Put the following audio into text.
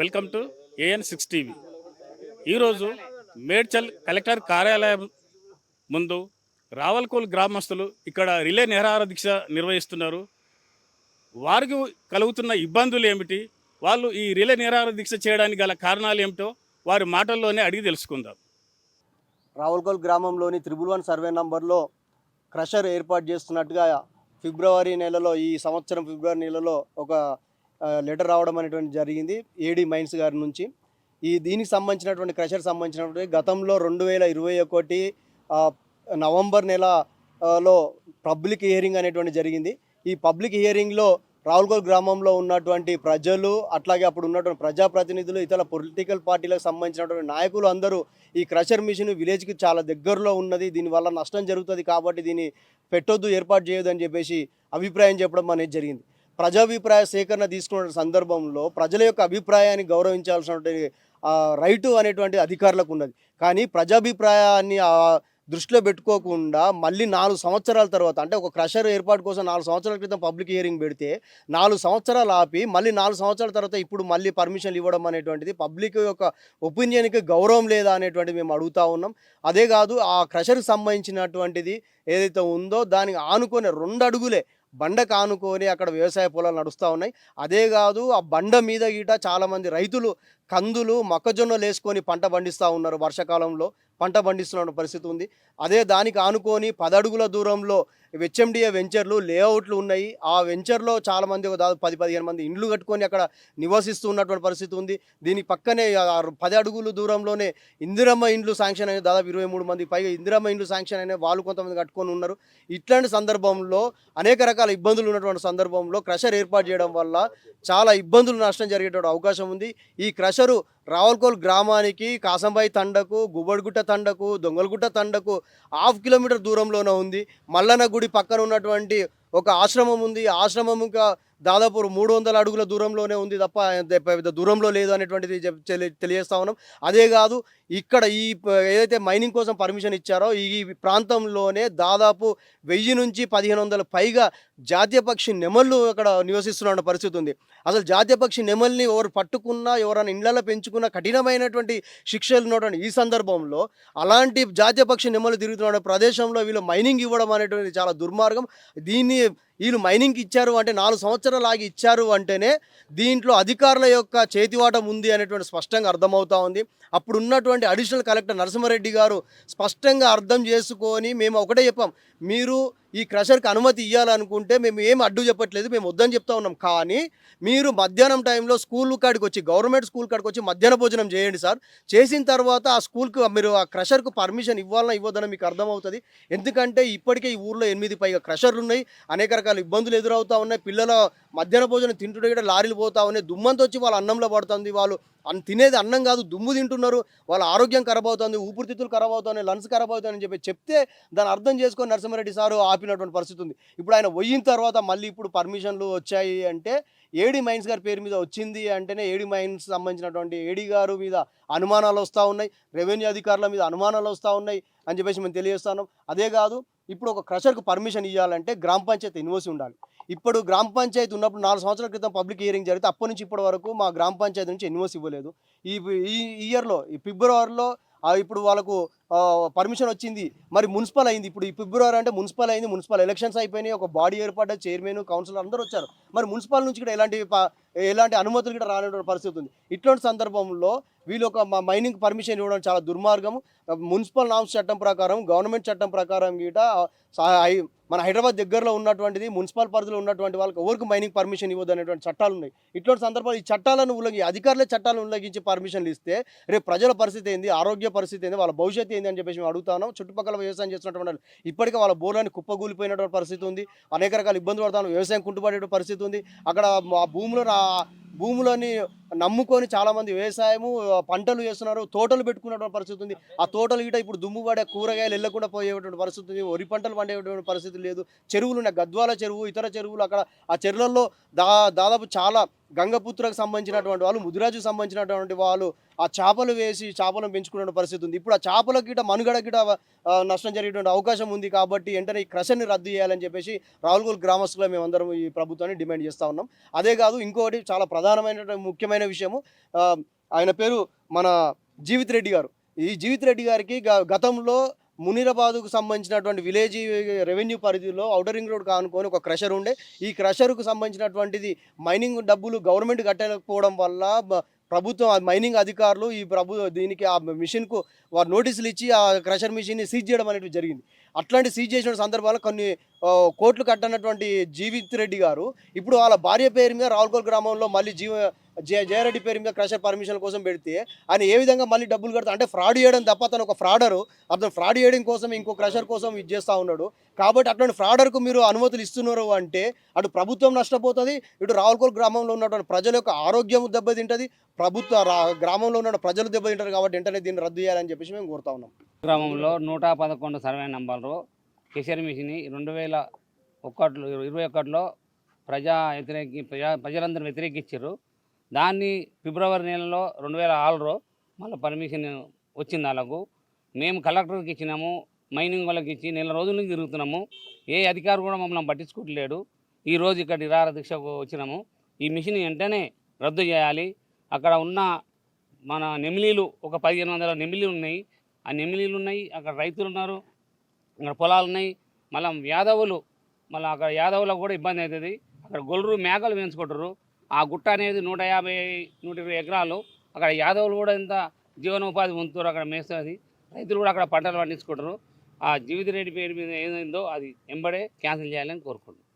Welcome to AN6 TV. ఈరోజు Medchal collector కార్యాలయం ముందు రావల్కోల్ గ్రామస్తులు ఇక్కడ రిలే నిరాహార దీక్ష నిర్వహిస్తున్నారు. వారికి కలుగుతున్న ఇబ్బందులు ఏమిటి, వాళ్ళు ఈ రిలే నిరాహార దీక్ష చేయడానికి గల కారణాలు ఏమిటో వారి మాటల్లోనే అడిగి తెలుసుకుందాం. రావులకోల్ గ్రామంలోని 111 సర్వే నంబర్లో క్రషర్ ఏర్పాటు చేస్తున్నట్టుగా ఫిబ్రవరి నెలలో, ఈ సంవత్సరం ఫిబ్రవరి నెలలో ఒక లెటర్ రావడం అనేటువంటి జరిగింది ఏడీ మైన్స్ గారి నుంచి. దీనికి సంబంధించినటువంటి క్రషర్ సంబంధించినటువంటి గతంలో 2021 నవంబర్ నెలలో పబ్లిక్ హియరింగ్ అనేటువంటి జరిగింది. ఈ పబ్లిక్ హియరింగ్లో రావులకోల్ గ్రామంలో ఉన్నటువంటి ప్రజలు, అట్లాగే అప్పుడు ఉన్నటువంటి ప్రజాప్రతినిధులు, ఇతర పొలిటికల్ పార్టీలకు సంబంధించినటువంటి నాయకులు అందరూ ఈ క్రషర్ మిషన్ విలేజ్కి చాలా దగ్గరలో ఉన్నది, దీనివల్ల నష్టం జరుగుతుంది కాబట్టి దీన్ని పెట్టొద్దు, ఏర్పాటు చేయొద్దు అని చెప్పేసి అభిప్రాయం చెప్పడం అనేది జరిగింది. ప్రజాభిప్రాయ సేకరణ తీసుకున్న సందర్భంలో ప్రజల యొక్క అభిప్రాయాన్ని గౌరవించాల్సినటువంటి రైటు అనేటువంటి అధికారులకు ఉన్నది. కానీ ప్రజాభిప్రాయాన్ని దృష్టిలో పెట్టుకోకుండా మళ్ళీ 4 సంవత్సరాల తర్వాత, అంటే ఒక క్రషర్ ఏర్పాటు కోసం 4 సంవత్సరాల క్రితం పబ్లిక్ హియరింగ్ పెడితే 4 సంవత్సరాలు ఆపి మళ్ళీ 4 సంవత్సరాల తర్వాత ఇప్పుడు మళ్ళీ పర్మిషన్లు ఇవ్వడం అనేటువంటిది పబ్లిక్ యొక్క ఒపీనియన్కి గౌరవం లేదా అనేటువంటిది మేము అడుగుతూ ఉన్నాం. అదే కాదు, ఆ క్రషర్కి సంబంధించినటువంటిది ఏదైతే ఉందో దానికి ఆనుకొని 2 అడుగులే బండకు ఆనుకొని అక్కడ వ్యవసాయ పొలాలు నడుస్తూ ఉన్నాయి. అదే కాదు, ఆ బండ మీద గీట చాలామంది రైతులు కందులు, మొక్కజొన్నలు వేసుకొని పంట పండిస్తూ ఉన్నారు. వర్షాకాలంలో పంట పండిస్తున్న పరిస్థితి ఉంది. అదే దానికి ఆనుకొని 10 అడుగుల దూరంలో HMDA వెంచర్లు, లేఅవుట్లు ఉన్నాయి. ఆ వెంచర్లో చాలామంది దాదాపు 10-15 మంది ఇండ్లు కట్టుకొని అక్కడ నివసిస్తూ ఉన్నటువంటి పరిస్థితి ఉంది. దీని పక్కనే 10 అడుగుల దూరంలోనే ఇందిరమ్మ ఇండ్లు శాంక్షన్ అయిన దాదాపు 23 మంది పైగా ఇందిరమ్మ ఇండ్లు శాంక్షన్ అయిన వాళ్ళు కొంతమంది కట్టుకొని ఉన్నారు. ఇట్లాంటి సందర్భంలో అనేక రకాల ఇబ్బందులు ఉన్నటువంటి సందర్భంలో క్రషర్ ఏర్పాటు చేయడం వల్ల చాలా ఇబ్బందులు, నష్టం జరిగేటువంటి అవకాశం ఉంది. ఈ క్రషరు రావులకోల్ గ్రామానికి కాసంబాయి తండకు, గుబ్బడిగుట్ట తండకు, దొంగలగుట్ట తండకు 1/2 కిలోమీటర్ దూరంలోనే ఉంది. మల్లన్న గుడి పక్కన ఉన్నటువంటి ఒక ఆశ్రమం ఉంది. ఆశ్రమం ఇంకా దాదాపు 300 అడుగుల దూరంలోనే ఉంది తప్ప పెద్ద దూరంలో లేదు అనేటువంటిది తెలియజేస్తా ఉన్నాం. అదే కాదు, ఇక్కడ ఏదైతే మైనింగ్ కోసం పర్మిషన్ ఇచ్చారో ఈ ప్రాంతంలోనే దాదాపు 1000 నుంచి 1500 పైగా జాతీయ పక్షి నెమళ్ళు అక్కడ నివసిస్తున్న పరిస్థితి ఉంది. అసలు జాతీయ పక్షి నెమల్ని ఎవరు పట్టుకున్నా, ఎవరైనా ఇండ్లలో పెంచుకున్నా కఠినమైనటువంటి శిక్షలు ఉన్నటువంటి ఈ సందర్భంలో అలాంటి జాతీయ పక్షి నెమలు తిరుగుతున్న ప్రదేశంలో వీళ్ళు మైనింగ్ ఇవ్వడం అనేటువంటి చాలా దుర్మార్గం. దీన్ని వీళ్ళు మైనింగ్కి ఇచ్చారు అంటే 4 సంవత్సరాలు ఆగి ఇచ్చారు అంటేనే దీంట్లో అధికారుల యొక్క చేతివాటం ఉంది అనేటువంటి స్పష్టంగా అర్థమవుతా ఉంది. అప్పుడు ఉన్నటువంటి అడిషనల్ కలెక్టర్ నరసింహారెడ్డి గారు స్పష్టంగా అర్థం చేసుకొని, మేము ఒకటే చెప్పాం, మీరు ఈ క్రషర్కి అనుమతి ఇవ్వాలనుకుంటే మేము ఏం అడ్డు చెప్పట్లేదు, మేము వద్దని చెప్తా ఉన్నాం. కానీ మీరు మధ్యాహ్నం టైంలో స్కూల్ కాడికి వచ్చి, గవర్నమెంట్ స్కూల్ కాడికి వచ్చి మధ్యాహ్న భోజనం చేయండి సార్. చేసిన తర్వాత ఆ స్కూల్కి మీరు ఆ క్రషర్కు పర్మిషన్ ఇవ్వాలన్నా ఇవ్వద్దని మీకు అర్థమవుతుంది. ఎందుకంటే ఇప్పటికే ఈ ఊర్లో 8 పైగా క్రషర్లు ఉన్నాయి. అనేక రకాల ఇబ్బందులు ఎదురవుతూ ఉన్నాయి. పిల్లల మధ్యాహ్న భోజనం తింటుంటే కూడా లారీలు పోతూ ఉన్నాయి. దుమ్మంతో వచ్చి వాళ్ళ అన్నంలో పడుతుంది. వాళ్ళు తినేది అన్నం కాదు, దుమ్ము తింటున్నారు. వాళ్ళ ఆరోగ్యం ఖరాబ్ అవుతుంది, ఊపిరితిత్తులు ఖరాబ్ అవుతున్నాయి, లంగ్స్ ఖరాబ్ అవుతాయని చెప్తే దాన్ని అర్థం చేసుకొని నరసింహారెడ్డి సారు ఆపినటువంటి పరిస్థితి ఉంది. ఇప్పుడు ఆయన పోయిన తర్వాత మళ్ళీ ఇప్పుడు పర్మిషన్లు వచ్చాయి అంటే ఏడీ మైన్స్ గారి పేరు మీద వచ్చింది అంటేనే ఏడీ మైన్స్ సంబంధించినటువంటి ఏడీ గారు మీద అనుమానాలు వస్తూ ఉన్నాయి, రెవెన్యూ అధికారుల మీద అనుమానాలు వస్తూ ఉన్నాయి అని చెప్పేసి మేము తెలియజేస్తున్నాం. అదే కాదు, ఇప్పుడు ఒక క్రషర్కు పర్మిషన్ ఇవ్వాలంటే గ్రామ పంచాయతీ ఇన్వోసి ఉండాలి. ఇప్పుడు గ్రామ పంచాయతీ ఉన్నప్పుడు 4 సంవత్సరాల క్రితం పబ్లిక్ హియరింగ్ జరిగితే అప్పటి నుంచి ఇప్పటి వరకు మా గ్రామ పంచాయతీ నుంచి ఇన్వోసి ఇవ్వలేదు. ఈ ఇయర్లో, ఈ ఫిబ్రవరిలో ఇప్పుడు వాళ్ళకు పర్మిషన్ వచ్చింది. మరి మున్సిపల్ అయింది. ఇప్పుడు ఈ ఫిబ్రవరి అంటే మున్సిపల్ అయింది, మున్సిపల్ ఎలక్షన్స్ అయిపోయినాయి, ఒక బాడీ ఏర్పడ్డ, చైర్మన్, కౌన్సిలర్ అందరూ వచ్చారు. మరి మున్సిపల్ నుంచి కూడా ఎలాంటి అనుమతులు కూడా రానటువంటి పరిస్థితి ఉంది. ఇట్లాంటి సందర్భంలో వీళ్ళు ఒక మైనింగ్ పర్మిషన్ ఇవ్వడం చాలా దుర్మార్గము. మున్సిపల్ నామ్స్ చట్టం ప్రకారం, గవర్నమెంట్ చట్టం ప్రకారం గీట మన హైదరాబాద్ దగ్గరలో ఉన్నటువంటిది మున్సిపల్ పరిధిలో ఉన్నటువంటి వాళ్ళకి ఎవరికి మైనింగ్ పర్మిషన్ ఇవ్వదు అనేటువంటి చట్టాలు ఉన్నాయి. ఇట్లాంటి సందర్భాలు ఈ చట్టాలను అధికారులే చట్టాలను ఉల్లంఘించి పర్మిషన్లు ఇస్తే రేపు ప్రజల పరిస్థితి ఏంది, ఆరోగ్య పరిస్థితి ఏంది, వాళ్ళ భవిష్యత్తు ఏంది అని చెప్పేసి మేము అడుగుతా ఉన్నాం. చుట్టుపక్కల వ్యవసాయం చేస్తున్నటువంటి ఇప్పటికే వాళ్ళ బోర్లని కుప్పగూలిపోయినటువంటి పరిస్థితి ఉంది. అనేక రకాల ఇబ్బందులు పడతాను, వ్యవసాయం కుంటుపడే పరిస్థితి ఉంది. అక్కడ ఆ భూములని నమ్ముకొని చాలామంది వ్యవసాయము, పంటలు చేస్తున్నారు, తోటలు పెట్టుకున్నటువంటి పరిస్థితి ఉంది. ఆ తోటలు గిట ఇప్పుడు దుమ్ము పడే, కూరగాయలు వెళ్ళకుండా పోయేటువంటి పరిస్థితి ఉంది. వరి పంటలు పండేటువంటి పరిస్థితి లేదు. చెరువులు ఉన్నాయి, గద్వాల చెరువు, ఇతర చెరువులు, అక్కడ ఆ చెరువులలో దాదాపు చాలా గంగపుత్రకు సంబంధించినటువంటి వాళ్ళు, ముదిరాజుకు సంబంధించినటువంటి వాళ్ళు ఆ చేపలు వేసి చేపలను పెంచుకునే పరిస్థితి ఉంది. ఇప్పుడు ఆ చేపల గిట మనుగడ గిట నష్టం జరిగేటువంటి అవకాశం ఉంది కాబట్టి వెంటనే ఈ క్రషర్ని రద్దు చేయాలని చెప్పేసి రావులకోల్ గ్రామస్తులుగా మేమందరం ఈ ప్రభుత్వాన్ని డిమాండ్ చేస్తూ ఉన్నాం. అదే కాదు, ఇంకొకటి చాలా ప్రధానమైన ముఖ్యమైన విషయము, ఆయన పేరు మన జీవిత్ రెడ్డి గారు. ఈ జీవిత్ రెడ్డి గారికి గతంలో మునీరాబాద్కు సంబంధించినటువంటి విలేజ్ రెవెన్యూ పరిధిలో ఔటర్ రింగ్ రోడ్ కానుకొని ఒక క్రషర్ ఉండే. ఈ క్రషర్కు సంబంధించినటువంటిది మైనింగ్ డబ్బులు గవర్నమెంట్ కట్టకపోవడం వల్ల ప్రభుత్వం మైనింగ్ అధికారులు దీనికి ఆ మిషన్కు వారు నోటీసులు ఇచ్చి ఆ క్రషర్ మిషన్ని సీజ్ చేయడం అనేది జరిగింది. అట్లాంటి సీజ్ చేసిన సందర్భాల్లో కొన్ని కోట్లు కట్టనటువంటి జీవిత్ రెడ్డి గారు ఇప్పుడు వాళ్ళ భార్య పేరు మీద రావులకోల్ గ్రామంలో మళ్ళీ జయారెడ్డి పేరు మీద క్రషర్ పర్మిషన్ కోసం పెడితే ఆయన ఏ విధంగా మళ్ళీ డబ్బులు కడతా అంటే ఫ్రాడ్ చేయడం తప్ప అతను ఒక ఫ్రాడరు. అతను ఫ్రాడ్ చేయడం కోసం ఇంకో క్రషర్ కోసం ఇది చేస్తూ ఉన్నాడు. కాబట్టి అట్లాంటి ఫ్రాడర్కు మీరు అనుమతులు ఇస్తున్నారు అంటే అటు ప్రభుత్వం నష్టపోతుంది, ఇటు రావులకోల్ గ్రామంలో ఉన్నటువంటి ప్రజల యొక్క ఆరోగ్యం దెబ్బతింటుంది, గ్రామంలో ఉన్న ప్రజలు దెబ్బతింటారు. కాబట్టి వెంటనే దీన్ని రద్దు చేయాలని చెప్పేసి మేము కోరుతా ఉన్నాం. గ్రామంలో 111 సర్వే నంబర్లో కెషర్ మిషన్ 2021లో ప్రజలందరూ వ్యతిరేకించారు. దాన్ని ఫిబ్రవరి నెలలో 2006లో మళ్ళీ పర్మిషన్ వచ్చింది వాళ్ళకు. మేము కలెక్టర్కి ఇచ్చినాము, మైనింగ్ వాళ్ళకి ఇచ్చి నెల రోజుల నుంచి తిరుగుతున్నాము. ఏ అధికారి కూడా మమ్మల్ని పట్టించుకోవట్లేడు. ఈరోజు ఇక్కడ నిరాహార దీక్షకు వచ్చినాము. ఈ మిషన్ వెంటనే రద్దు చేయాలి. అక్కడ ఉన్న మన నెమిలీలు ఒక 1500 నెమిలీలు ఉన్నాయి. ఆ నెమిలీలు ఉన్నాయి, అక్కడ రైతులు ఉన్నారు, అక్కడ పొలాలు ఉన్నాయి. మళ్ళీ మళ్ళీ అక్కడ యాదవులకు కూడా ఇబ్బంది అవుతుంది. అక్కడ గొర్రెలు మేకలు పెంచుకుంటారు. ఆ గుట్ట అనేది 150-120 ఎకరాలు. అక్కడ యాదవులు కూడా ఇంత జీవనోపాధి పొందుతారు, అక్కడ మేస్తుంది. రైతులు కూడా అక్కడ పంటలు పండించుకుంటారు. ఆ జీవిత రెడ్డి పేరు మీద ఏదైందో అది వెంబడే క్యాన్సిల్ చేయాలని కోరుకుంటున్నాం.